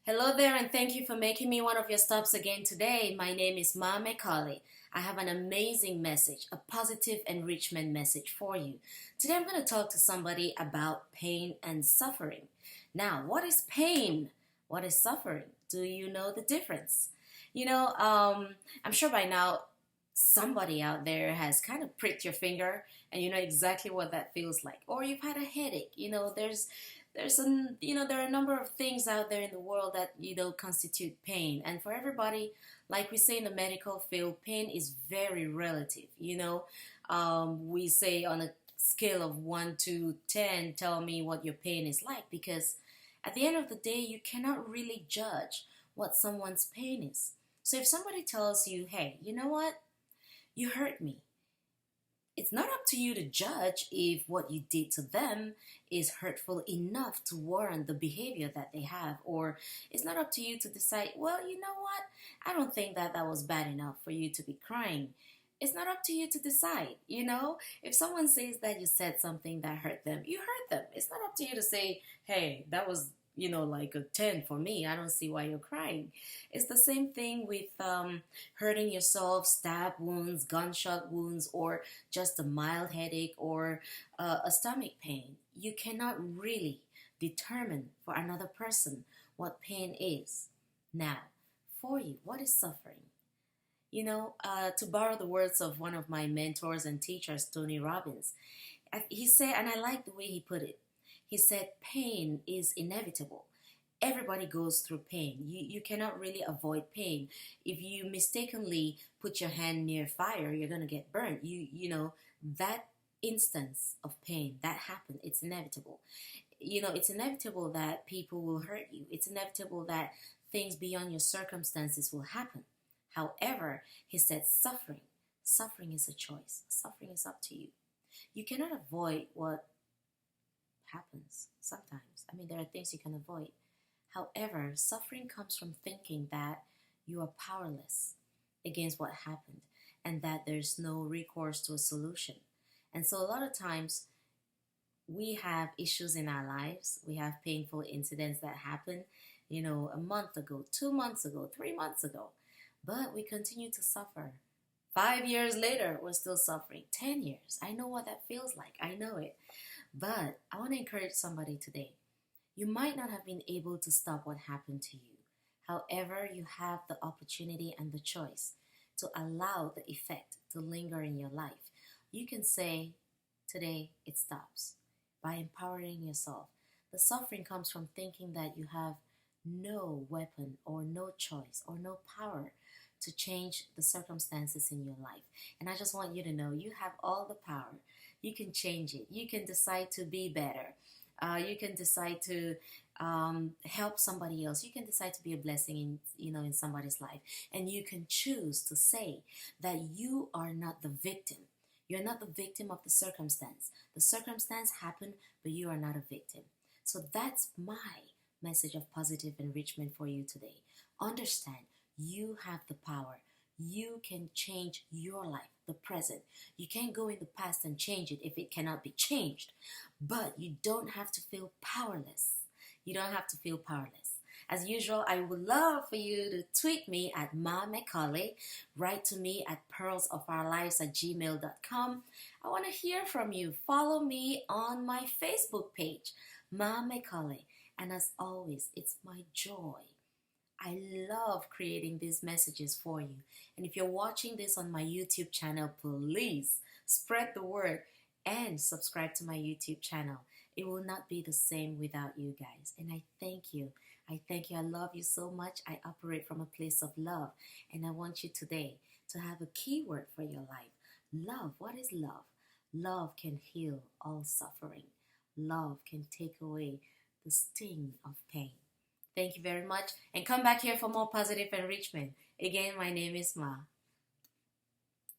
Hello there, and thank you for making me one of your stops again today. My name is Ma Mekali. I have an amazing message, a positive enrichment message for you. Today I'm going to talk to somebody about pain and suffering. Now, what is pain? What is suffering? Do you know the difference? I'm sure by now somebody out there has kind of pricked your finger and you know exactly what that feels like. Or you've had a headache. There are a number of things out there in the world that constitute pain, and for everybody, like we say in the medical field, pain is very relative. We say on a scale of 1 to 10, tell me what your pain is like, because at the end of the day you cannot really judge what someone's pain is. So if somebody tells you, hey, you know what, you hurt me, it's not up to you to judge if what you did to them is hurtful enough to warrant the behavior that they have. Or it's not up to you to decide, well, you know what? I don't think that was bad enough for you to be crying. It's not up to you to decide, If someone says that you said something that hurt them, you hurt them. It's not up to you to say, hey, that was like a 10 for me. I don't see why you're crying. It's the same thing with hurting yourself, stab wounds, gunshot wounds, or just a mild headache or a stomach pain. You cannot really determine for another person what pain is. Now, for you, what is suffering? To borrow the words of one of my mentors and teachers, Tony Robbins, he said, and I like the way he put it, he said, pain is inevitable. Everybody goes through pain. You cannot really avoid pain. If you mistakenly put your hand near fire, you're going to get burnt. That instance of pain that happened, it's inevitable. It's inevitable that people will hurt you. It's inevitable that things beyond your circumstances will happen. However, he said suffering is a choice. Suffering is up to you. You cannot avoid what happens sometimes. I mean, there are things you can avoid. However, suffering comes from thinking that you are powerless against what happened and that there's no recourse to a solution. And so, a lot of times, we have issues in our lives. We have painful incidents that happen, a month ago, 2 months ago, 3 months ago. But we continue to suffer. 5 years later, we're still suffering. 10 years. I know what that feels like. I know it. But I want to encourage somebody today. You might not have been able to stop what happened to you. However, you have the opportunity and the choice to allow the effect to linger in your life. You can say, today it stops, by empowering yourself. The suffering comes from thinking that you have no weapon or no choice or no power to change the circumstances in your life. And I just want you to know you have all the power. You can change it. You can decide to be better. You can decide to help somebody else. You can decide to be a blessing in somebody's life. And you can choose to say that you are not the victim. You're not the victim of the circumstance. The circumstance happened, but you are not a victim. So that's my message of positive enrichment for you today. Understand, you have the power. You can change your life, the present. You can't go in the past and change it if it cannot be changed. But you don't have to feel powerless. You don't have to feel powerless. As usual, I would love for you to tweet me at Ma Mekali. Write to me at pearlsofourlives@gmail.com. I want to hear from you. Follow me on my Facebook page, Ma Mekali. And as always, it's my joy. I love creating these messages for you. And if you're watching this on my YouTube channel, please spread the word and subscribe to my YouTube channel. It will not be the same without you guys. And I thank you. I thank you. I love you so much. I operate from a place of love. And I want you today to have a keyword for your life. Love. What is love? Love can heal all suffering. Love can take away the sting of pain. Thank you very much, and come back here for more positive enrichment. Again, my name is Ma.